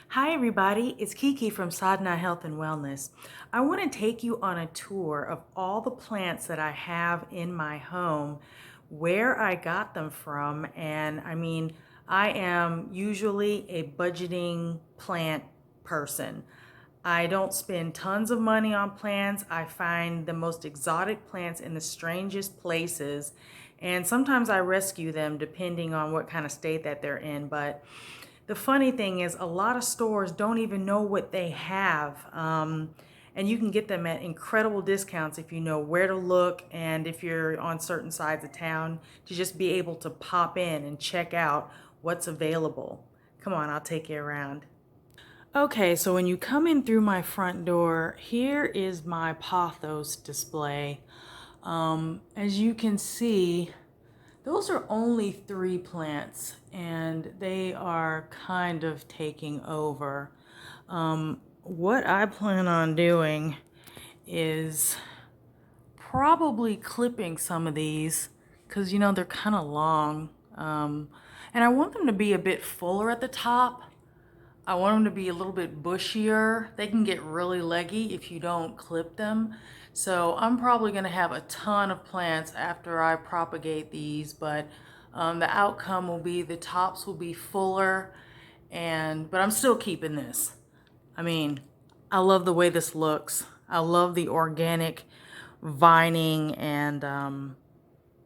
Hi everybody, it's Kiki from Satin Eye Health and Wellness. I want to take you on a tour of all the plants that I have in my home, where I got them from, and I am usually a budgeting plant person. I don't spend tons of money on plants. I find the most exotic plants in the strangest places, and sometimes I rescue them depending on what kind of state that they're in. But the funny thing is, a lot of stores don't even know what they have. And you can get them at incredible discounts if you know where to look and if you're on certain sides of town to just be able to pop in and check out what's available. Come on, I'll take you around. Okay, so when you come in through my front door, here is my pothos display. As you can see, those are only 3 plants and they are kind of taking over. What I plan on doing is probably clipping some of these because they're kind of long. And I want them to be a bit fuller at the top. I want them to be a little bit bushier. They can get really leggy if you don't clip them. So I'm probably gonna have a ton of plants after I propagate these, but the outcome will be the tops will be fuller, but I'm still keeping this. I mean, I love the way this looks. I love the organic vining and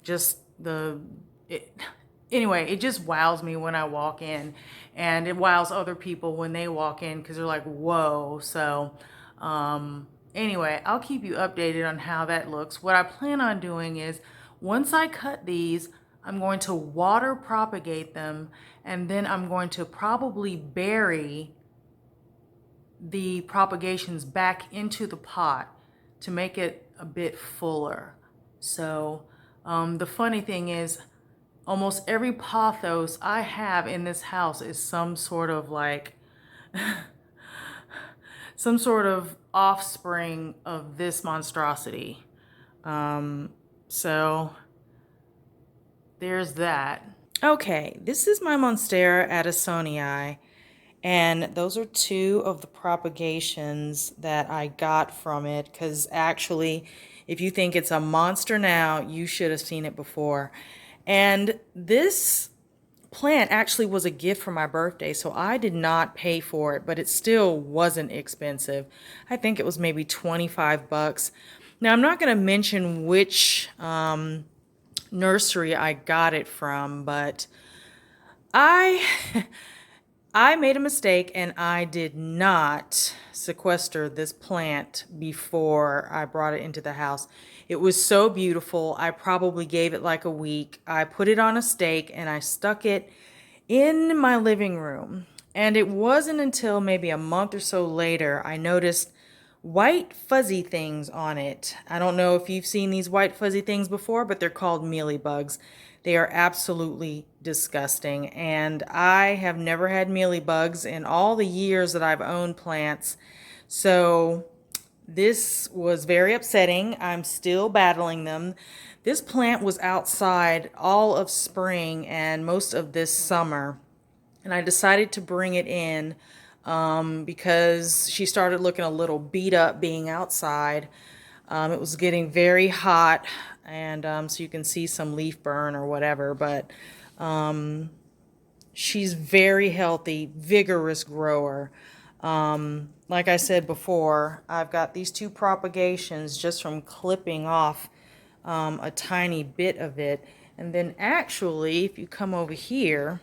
just it, anyway, it just wows me when I walk in, and it wows other people when they walk in because they're like, whoa. So anyway, I'll keep you updated on how that looks. What I plan on doing is once I cut these, I'm going to water propagate them, and then I'm going to probably bury the propagations back into the pot to make it a bit fuller. So the funny thing is, almost every pothos I have in this house is some sort of some sort of offspring of this monstrosity. So there's that. Okay, this is my Monstera Adasoni Eye, and those are 2 of the propagations that I got from it, because actually, if you think it's a monster now, you should have seen it before. And this plant actually was a gift for my birthday, so I did not pay for it, but it still wasn't expensive. I think it was maybe 25 bucks. Now, I'm not going to mention which nursery I got it from, but I I made a mistake and I did not sequester this plant before I brought it into the house. It was so beautiful. I probably gave it like a week. I put it on a stake and I stuck it in my living room. And it wasn't until maybe a month or so later I noticed white fuzzy things on it. I don't know if you've seen these white fuzzy things before, but they're called mealybugs. They are absolutely disgusting, and I have never had mealybugs in all the years that I've owned plants. So this was very upsetting. I'm still battling them. This plant was outside all of spring and most of this summer, and I decided to bring it in because she started looking a little beat up being outside. It was getting very hot, and so you can see some leaf burn or whatever, but she's very healthy, vigorous grower. Like I said before, I've got these 2 propagations just from clipping off a tiny bit of it. And then actually, if you come over here,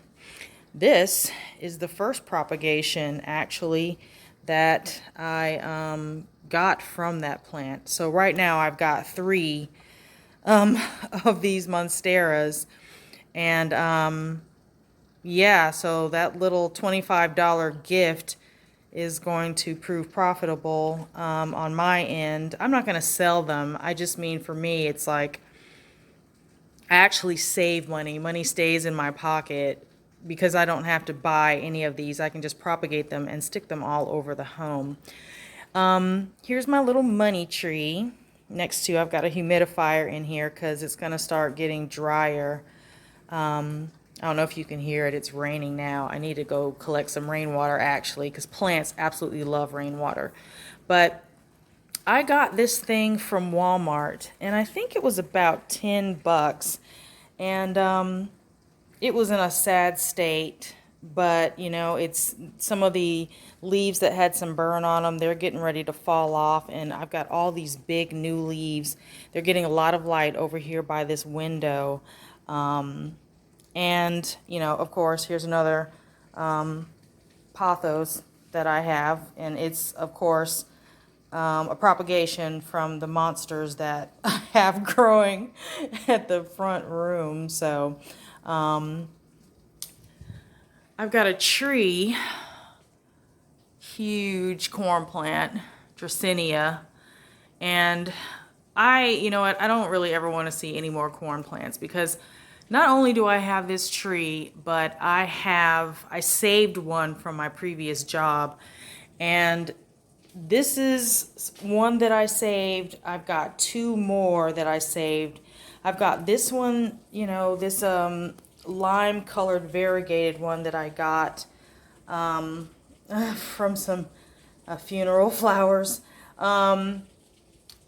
this is the first propagation actually that I got from that plant. So right now I've got 3 of these Monsteras, and yeah, so that little $25 gift is going to prove profitable on my end. I'm not going to sell them. I just mean, for me, it's like I actually save money. Money stays in my pocket because I don't have to buy any of these. I can just propagate them and stick them all over the home. Here's my little money tree. Next to, I've got a humidifier in here because it's going to start getting drier. I don't know if you can hear it. It's raining now. I need to go collect some rainwater actually, because plants absolutely love rainwater. But I got this thing from Walmart, and I think it was about 10 bucks. And it was in a sad state, but you know, it's some of the leaves that had some burn on them, they're getting ready to fall off, and I've got all these big new leaves. They're getting a lot of light over here by this window. And you know, of course, here's another pothos that I have, and it's of course a propagation from the monsters that I have growing at the front room. So I've got a tree, huge corn plant, Dracaena, and you know what, I don't really ever want to see any more corn plants, because not only do I have this tree, but I saved one from my previous job, and this is one that I saved. I've got two more that I saved. I've got this one, you know, this lime colored variegated one that I got from some funeral flowers.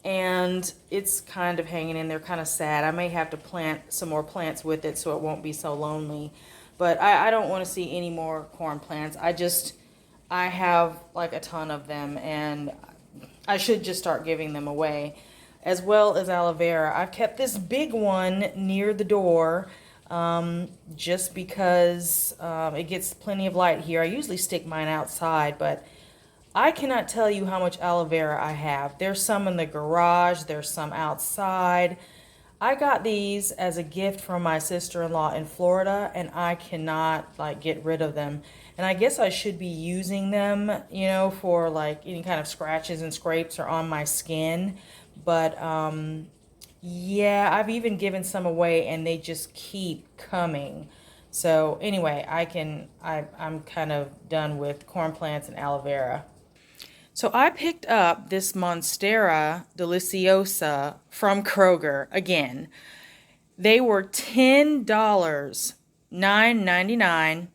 And it's kind of hanging in there, kind of sad. I may have to plant some more plants with it so it won't be so lonely. But I don't want to see any more corn plants. I have like a ton of them, and I should just start giving them away, as well as aloe vera. I've kept this big one near the door just because it gets plenty of light here. I usually stick mine outside, but I cannot tell you how much aloe vera I have. There's some in the garage, there's some outside. I got these as a gift from my sister-in-law in Florida, and I cannot like get rid of them. And I guess I should be using them, you know, for like any kind of scratches and scrapes or on my skin. But yeah, I've even given some away, and they just keep coming. So anyway, I'm kind of done with corn plants and aloe vera. So I picked up this Monstera deliciosa from Kroger again. They were $10, $9.99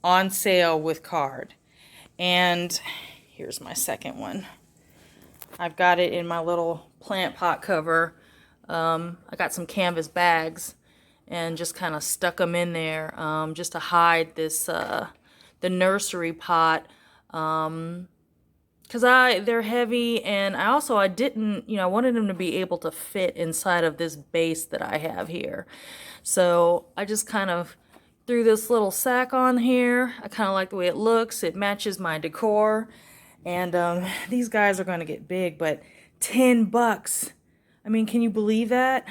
on sale with card. And here's my second one. I've got it in my little plant pot cover. I got some canvas bags and just kind of stuck them in there just to hide this the nursery pot. Because they're heavy, and I didn't, you know, I wanted them to be able to fit inside of this base that I have here. So I just kind of threw this little sack on here. I kind of like the way it looks. It matches my decor. And these guys are going to get big, but 10 bucks. I mean, can you believe that?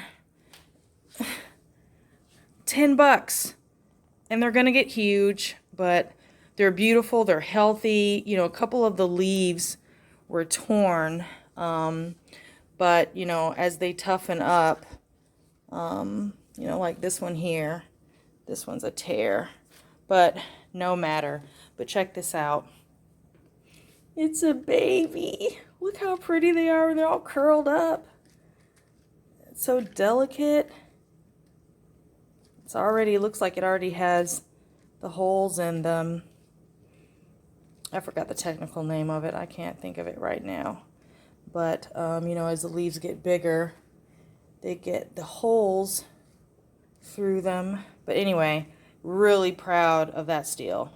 10 bucks. And they're going to get huge, but they're beautiful, they're healthy. You know, a couple of the leaves were torn, but, you know, as they toughen up, you know, like this one here, this one's a tear, but no matter. But check this out. It's a baby. Look how pretty they are. They're all curled up. It's so delicate. Looks like it already has the holes in them. I forgot the technical name of it. I can't think of it right now. But, you know, as the leaves get bigger, they get the holes through them. But anyway, really proud of that steal.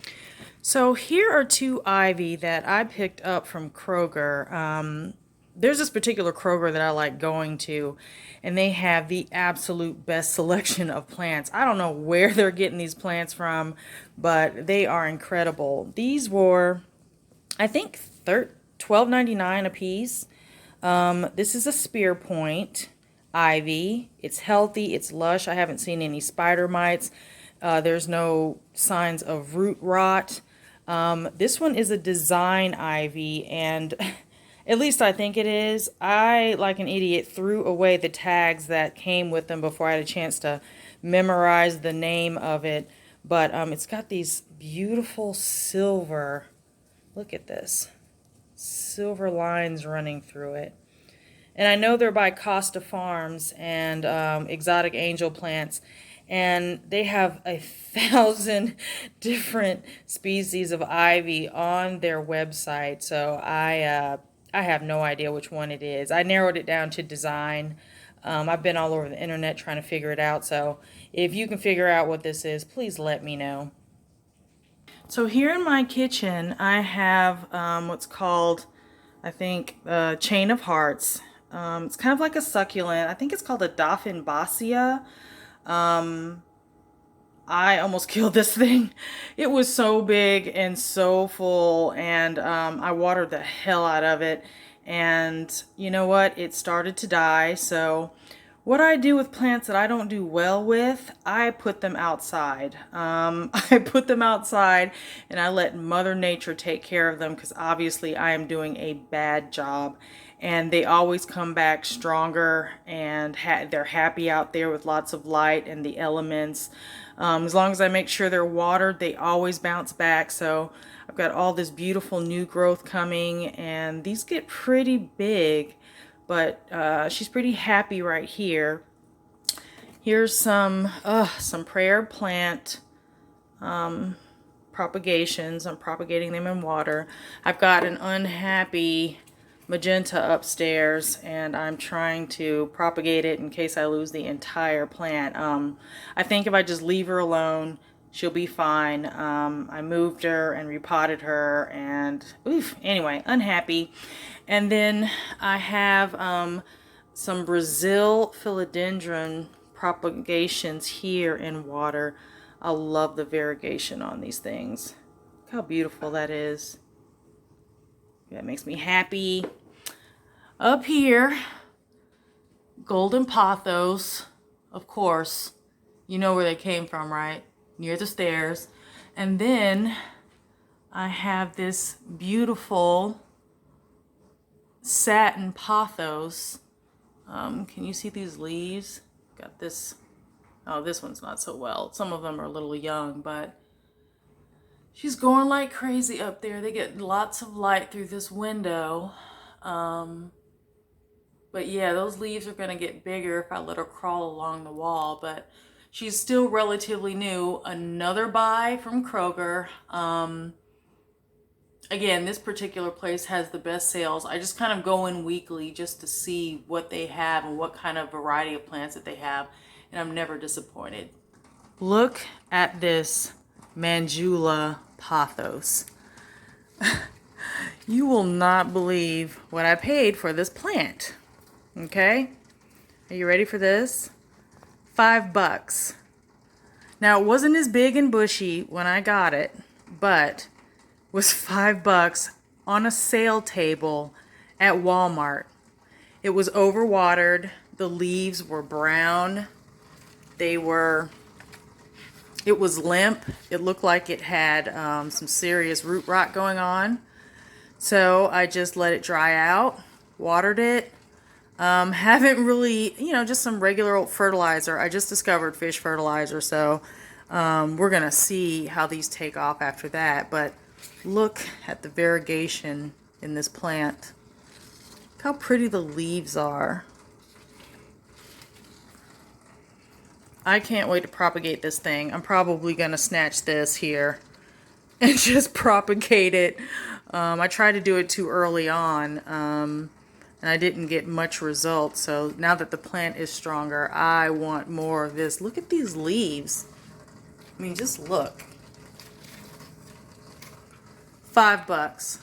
So here are two ivy that I picked up from Kroger. There's this particular Kroger that I like going to, and they have the absolute best selection of plants. I don't know where they're getting these plants from, but they are incredible. These were, I think, $12.99 a piece. This is a spear point ivy. It's healthy, it's lush. I haven't seen any spider mites. There's no signs of root rot. This one is a design ivy, and at least I think it is. I, like an idiot, threw away the tags that came with them before I had a chance to memorize the name of it. But it's got these beautiful silver, look at this, silver lines running through it. And I know they're by Costa Farms and Exotic Angel Plants. And they have 1,000 different species of ivy on their website. So I have no idea which one it is. I narrowed it down to design. I've been all over the internet trying to figure it out. So if you can figure out what this is, please let me know. So here in my kitchen, I have what's called, I think, Chain of Hearts. It's kind of like a succulent. I think it's called a Dophinbacia. I almost killed this thing. It was so big and so full, and I watered the hell out of it. And you know what? It started to die. So what I do with plants that I don't do well with, I put them outside. I put them outside and I let Mother Nature take care of them, because obviously I am doing a bad job. And they always come back stronger, and they're happy out there with lots of light and the elements. As long as I make sure they're watered, they always bounce back. So I've got all this beautiful new growth coming, and these get pretty big, but she's pretty happy right here. Here's some prayer plant propagations. I'm propagating them in water. I've got an unhappy magenta upstairs, and I'm trying to propagate it in case I lose the entire plant. I think if I just leave her alone, she'll be fine. I moved her and repotted her, and anyway, unhappy. And then I have some Brazil Philodendron propagations here in water. I love the variegation on these things. Look how beautiful that is. That makes me happy. Up here, golden pothos, of course. You know where they came from, right? Near the stairs. And then I have this beautiful satin pothos. Can you see these leaves? Got this. Oh, this one's not so well. Some of them are a little young, but she's going like crazy up there. They get lots of light through this window. But yeah, those leaves are going to get bigger if I let her crawl along the wall. But she's still relatively new. Another buy from Kroger. Again, this particular place has the best sales. I just kind of go in weekly just to see what they have and what kind of variety of plants that they have. And I'm never disappointed. Look at this Manjula Pothos. You will not believe what I paid for this plant. Okay? Are you ready for this? $5. Now, it wasn't as big and bushy when I got it, but was $5 on a sale table at Walmart. It was overwatered. The leaves were brown. It was limp. It looked like it had some serious root rot going on. So I just let it dry out, watered it. Haven't really, just some regular old fertilizer. I just discovered fish fertilizer, so we're going to see how these take off after that. But look at the variegation in this plant. Look how pretty the leaves are. I can't wait to propagate this thing. I'm probably going to snatch this here and just propagate it. I tried to do it too early on, and I didn't get much result. So now that the plant is stronger, I want more of this. Look at these leaves. I mean, just look. $5.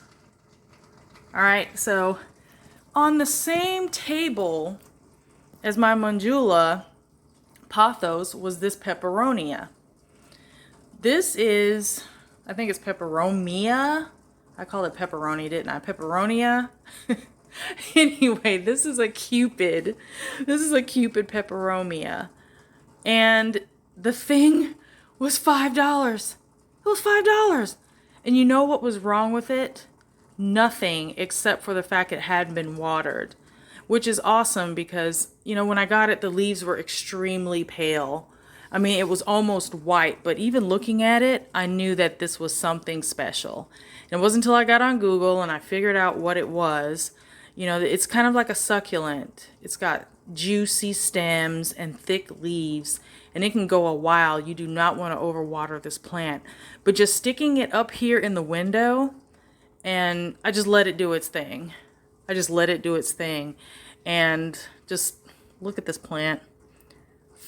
All right, so on the same table as my Manjula Pothos was this Pepperomia. This is, I think it's Pepperomia. I called it pepperoni, didn't I? Pepperonia. Anyway, this is a Cupid. This is a Cupid Pepperomia. And the thing was $5. It was $5. And you know what was wrong with it? Nothing, except for the fact it hadn't been watered. Which is awesome because, when I got it, the leaves were extremely pale. I mean, it was almost white, but even looking at it, I knew that this was something special. And it wasn't until I got on Google and I figured out what it was. It's kind of like a succulent. It's got juicy stems and thick leaves, and it can go a while. You do not want to overwater this plant, but just sticking it up here in the window, and I just let it do its thing. I just let it do its thing. And just look at this plant.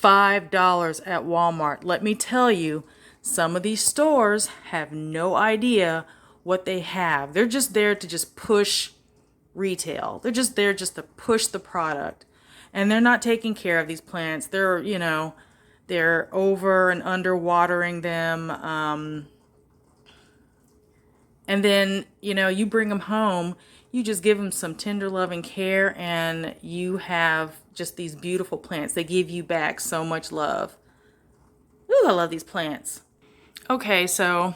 $5 at Walmart. Let me tell you, some of these stores have no idea what they have. They're just there to just push retail. They're just there just to push the product. And they're not taking care of these plants. They're, you know, they're over and under watering them. And then, you know, you bring them home, you just give them some tender loving care, and you have just these beautiful plants. They give you back so much love. Ooh, I love these plants. Okay, so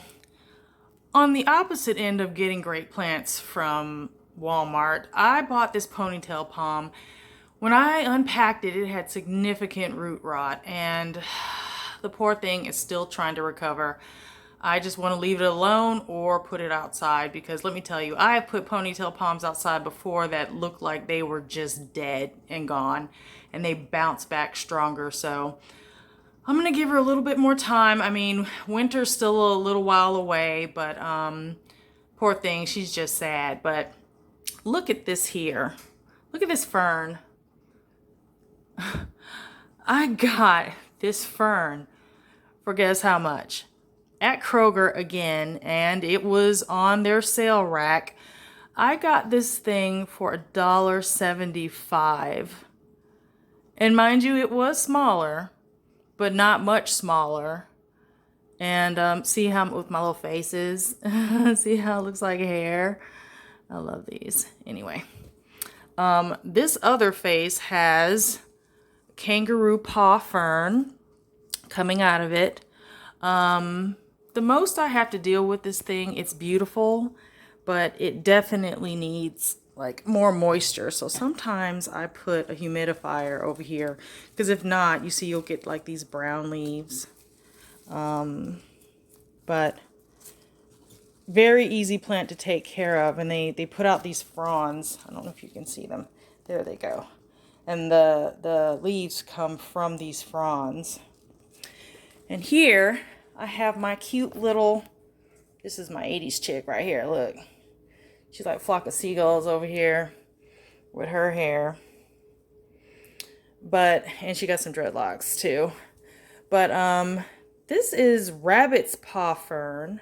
on the opposite end of getting great plants from Walmart, I bought this Ponytail Palm. When I unpacked it, it had significant root rot, and the poor thing is still trying to recover. I just want to leave it alone or put it outside, because let me tell you, I have put Ponytail Palms outside before that looked like they were just dead and gone, and they bounce back stronger. So I'm going to give her a little bit more time. I mean, winter's still a little while away, but poor thing, she's just sad. But look at this here. Look at this fern. I got this fern for guess how much? At Kroger again, and it was on their sale rack. I got this thing for $1.75. And mind you, it was smaller, but not much smaller. And see how with my little faces? See how it looks like hair? I love these. Anyway, this other face has Kangaroo Paw Fern coming out of it. The most I have to deal with this thing, it's beautiful, but it definitely needs like more moisture. So sometimes I put a humidifier over here, because if not, you see you'll get like these brown leaves. But very easy plant to take care of, and they put out these fronds. I don't know if you can see them. There they go. And the leaves come from these fronds. And here I have my cute little, this is my 80s chick right here, look. She's like a flock of seagulls over here with her hair. And she got some dreadlocks too. But this is rabbit's paw fern.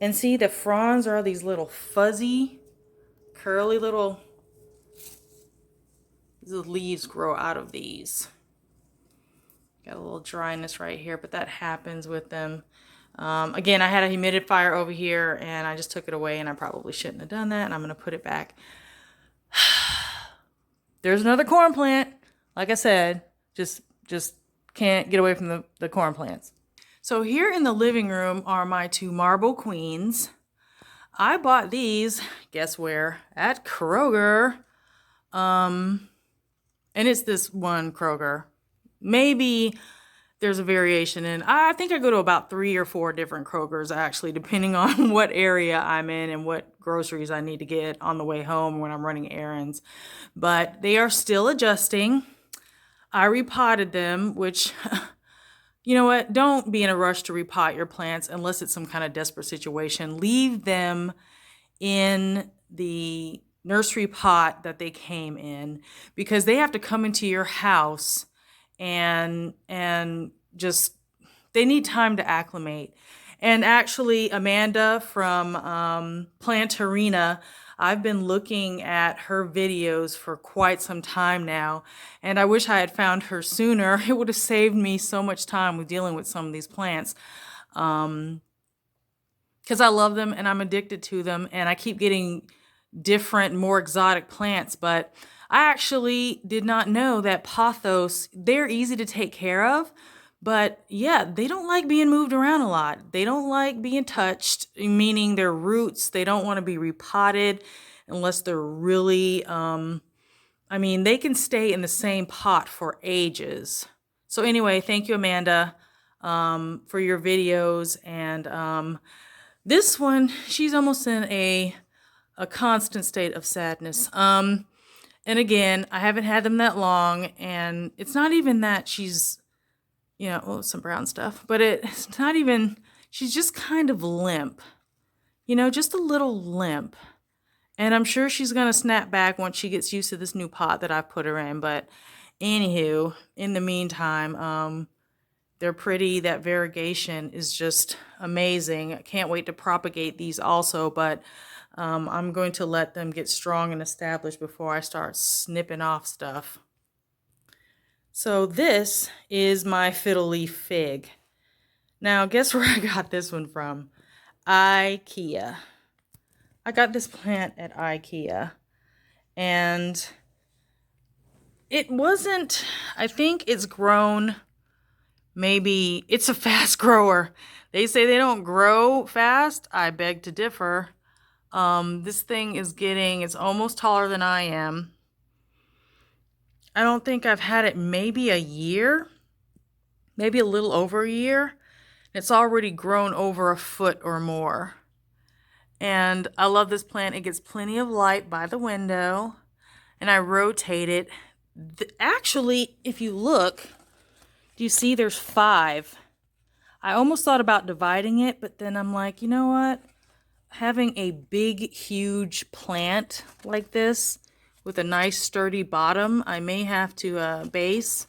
And see, the fronds are these little fuzzy, curly little, these leaves grow out of these. Got a little dryness right here, but that happens with them. Again, I had a humidifier over here, and I just took it away, and I probably shouldn't have done that, and I'm going to put it back. There's another corn plant. Like I said, just can't get away from the corn plants. So here in the living room are my two marble queens. I bought these, guess where? At Kroger. And it's this one Kroger. Maybe there's a variation, and I think I go to about 3 or 4 different Krogers actually, depending on what area I'm in and what groceries I need to get on the way home when I'm running errands. But they are still adjusting. I repotted them, which, you know what? Don't be in a rush to repot your plants unless it's some kind of desperate situation. Leave them in the nursery pot that they came in, because they have to come into your house and just, they need time to acclimate. And actually, Amanda from Plantarina, I've been looking at her videos for quite some time now, and I wish I had found her sooner. It would have saved me so much time with dealing with some of these plants, because I love them and I'm addicted to them, and I keep getting different, more exotic plants. But I actually did not know that pothos, they're easy to take care of, but yeah, they don't like being moved around a lot. They don't like being touched, meaning their roots, they don't want to be repotted unless they're really, I mean, they can stay in the same pot for ages. So anyway, thank you, Amanda, for your videos. And this one, she's almost in a constant state of sadness. And again, I haven't had them that long, and it's not even that she's, oh, some brown stuff, but it's not even, she's just kind of limp, just a little limp. And I'm sure she's going to snap back once she gets used to this new pot that I've put her in. But anywho, in the meantime, they're pretty. That variegation is just amazing. I can't wait to propagate these also, but I'm going to let them get strong and established before I start snipping off stuff. So this is my Fiddle Leaf Fig. Now, guess where I got this one from? Ikea. I got this plant at Ikea, and it wasn't, I think it's grown, maybe, it's a fast grower. They say they don't grow fast. I beg to differ. This thing is it's almost taller than I am. I don't think I've had it maybe a year, maybe a little over a year. It's already grown over a foot or more. And I love this plant. It gets plenty of light by the window, and I rotate it. Actually, if you look, do you see there's 5? I almost thought about dividing it, but then I'm like, you know what? Having a big, huge plant like this with a nice sturdy bottom, I may have to base.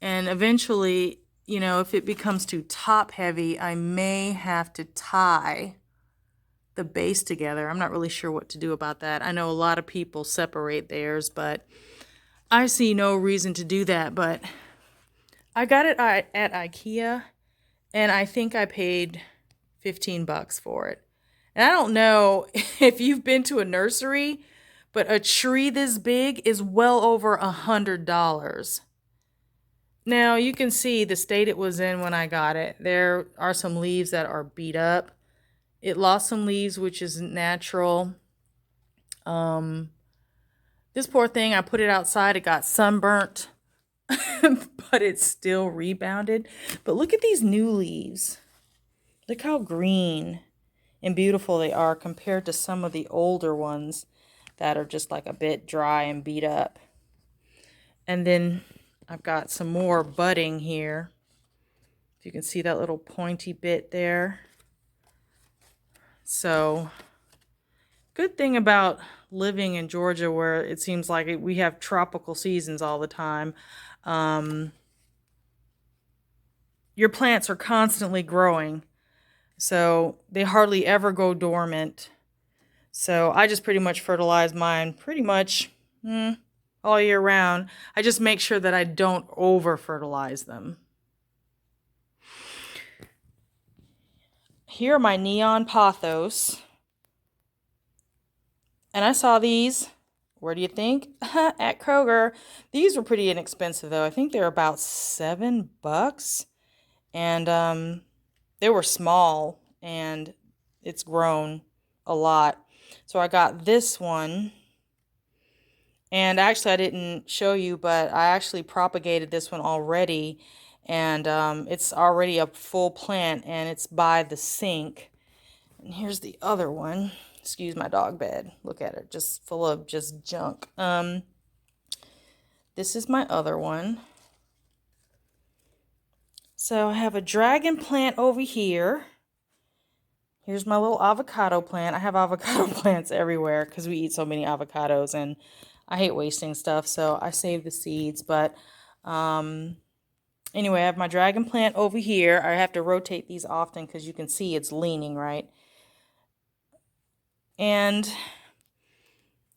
And eventually, if it becomes too top heavy, I may have to tie the base together. I'm not really sure what to do about that. I know a lot of people separate theirs, but I see no reason to do that. But I got it at Ikea, and I think I paid $15 for it. And I don't know if you've been to a nursery, but a tree this big is well over $100. Now you can see the state it was in when I got it. There are some leaves that are beat up. It lost some leaves, which is natural. This poor thing, I put it outside. It got sunburnt, but it's still rebounded. But look at these new leaves. Look how green and beautiful they are compared to some of the older ones that are just like a bit dry and beat up. And then I've got some more budding here. If you can see that little pointy bit there. So, good thing about living in Georgia, where it seems like we have tropical seasons all the time. Your plants are constantly growing, so they hardly ever go dormant. So I just pretty much fertilize mine pretty much all year round. I just make sure that I don't over fertilize them. Here are my neon pothos. And I saw these, where do you think? At Kroger. These were pretty inexpensive though. I think they're about $7. And they were small, and it's grown a lot. So I got this one. And actually I didn't show you, but I actually propagated this one already. And it's already a full plant, and it's by the sink. And here's the other one. Excuse my dog bed. Look at it, just full of just junk. This is my other one. So I have a dragon plant over here. Here's my little avocado plant. I have avocado plants everywhere because we eat so many avocados, and I hate wasting stuff, so I save the seeds. But anyway, I have my dragon plant over here. I have to rotate these often because you can see it's leaning, right? And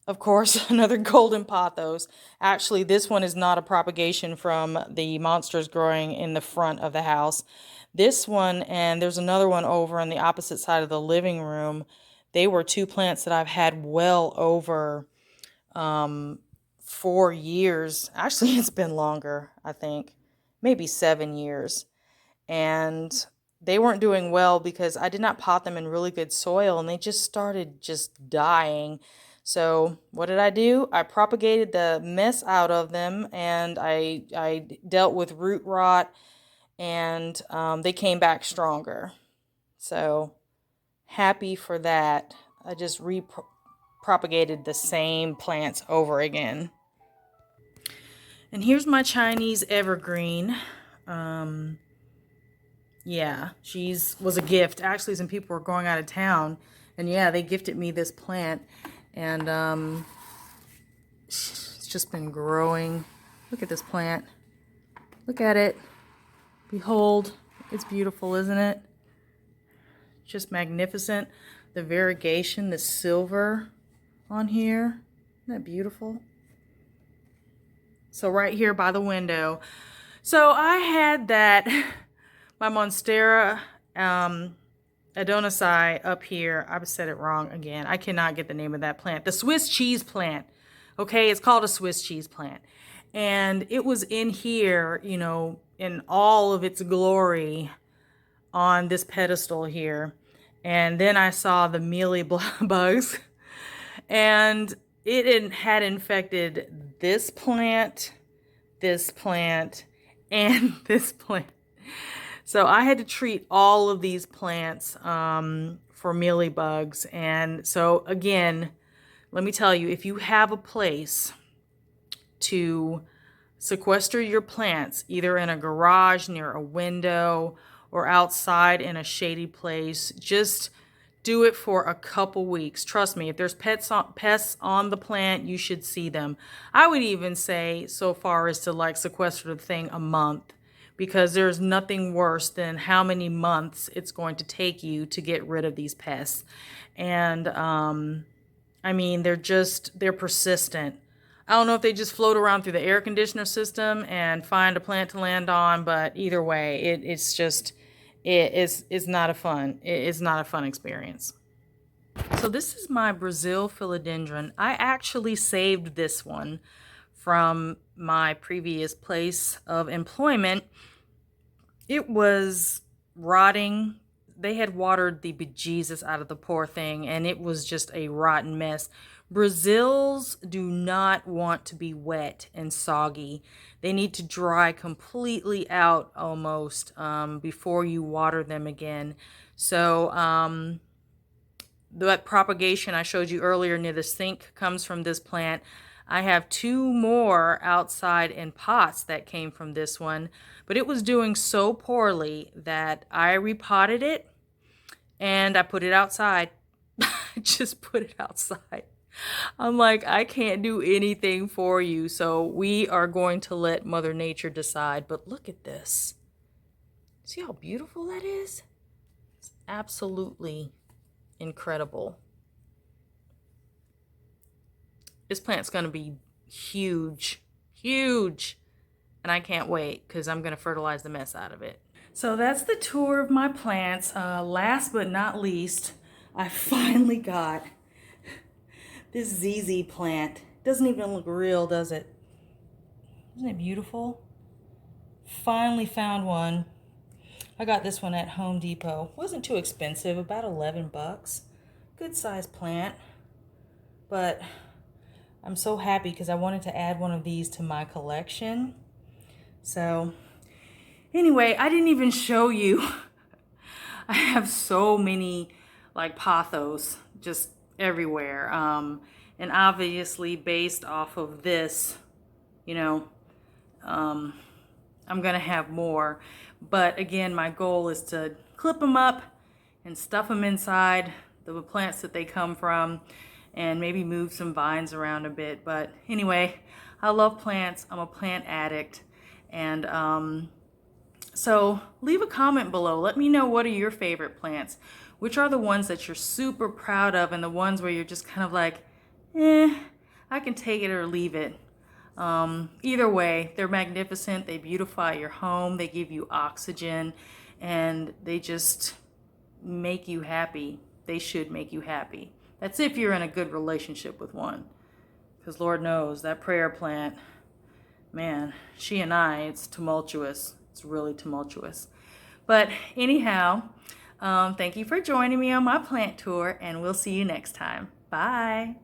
of course, another golden pothos. Actually, this one is not a propagation from the monsters growing in the front of the house. This one, and there's another one over on the opposite side of the living room. They were 2 plants that I've had well over 4 years. Actually, it's been longer, I think. Maybe 7 years. And they weren't doing well because I did not pot them in really good soil, and they just started just dying. So what did I do? I propagated the mess out of them, and I dealt with root rot, and they came back stronger. So happy for that. I just propagated the same plants over again. And here's my Chinese evergreen. Yeah, was a gift. Actually, some people were going out of town, and yeah, they gifted me this plant, and it's just been growing. Look at this plant. Look at it. Behold, it's beautiful, isn't it? Just magnificent. The variegation, the silver on here. Isn't that beautiful? So right here by the window. So I had that, my Monstera Adasoni Eye up here. I've said it wrong again. I cannot get the name of that plant. The Swiss cheese plant. Okay, it's called a Swiss cheese plant. And it was in here, you know, in all of its glory on this pedestal here. And then I saw the mealy bugs, and it had infected this plant, and this plant. So I had to treat all of these plants for mealy bugs. And so again, let me tell you, if you have a place to sequester your plants, either in a garage near a window or outside in a shady place, just do it for a couple weeks. Trust me, if there's pests on the plant, you should see them. I would even say so far as to like sequester the thing a month, because there's nothing worse than how many months it's going to take you to get rid of these pests. And I mean, they're persistent. I don't know if they just float around through the air conditioner system and find a plant to land on, but either way, it's not a fun experience. So this is my Brazil Philodendron. I actually saved this one from my previous place of employment. It was rotting. They had watered the bejesus out of the poor thing, and it was just a rotten mess. Brazils do not want to be wet and soggy. They need to dry completely out almost before you water them again. So that propagation I showed you earlier near the sink comes from this plant. I have 2 more outside in pots that came from this one, but it was doing so poorly that I repotted it and I put it outside. Just put it outside. I'm like, I can't do anything for you, so we are going to let Mother Nature decide. But look at this. See how beautiful that is? It's absolutely incredible. This plant's going to be huge, huge. And I can't wait because I'm going to fertilize the mess out of it. So that's the tour of my plants. Last but not least, I finally got this ZZ plant. Doesn't even look real, does it? Isn't it beautiful? Finally found one. I got this one at Home Depot. Wasn't too expensive, about 11 bucks. Good sized plant. But I'm so happy because I wanted to add one of these to my collection. So anyway, I didn't even show you. I have so many like pothos just everywhere. And obviously based off of this, you know, I'm gonna have more. But again, my goal is to clip them up and stuff them inside the plants that they come from, and maybe move some vines around a bit. But anyway, I love plants. I'm a plant addict. And so leave a comment below. Let me know, what are your favorite plants? Which are the ones that you're super proud of, and the ones where you're just kind of like, I can take it or leave it. Either way, they're magnificent. They beautify your home. They give you oxygen, and they just make you happy. They should make you happy. That's if you're in a good relationship with one. Because Lord knows, that prayer plant, man, she and I, it's tumultuous. It's really tumultuous. But anyhow, thank you for joining me on my plant tour, and we'll see you next time. Bye.